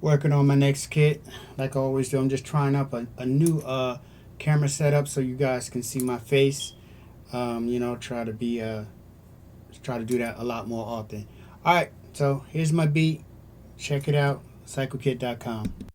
working on my next kit. Like I always do, I'm just trying up a new camera setup so you guys can see my face. You know, try to do that a lot more often. All right, so here's my beat. Check it out, psychokit.com.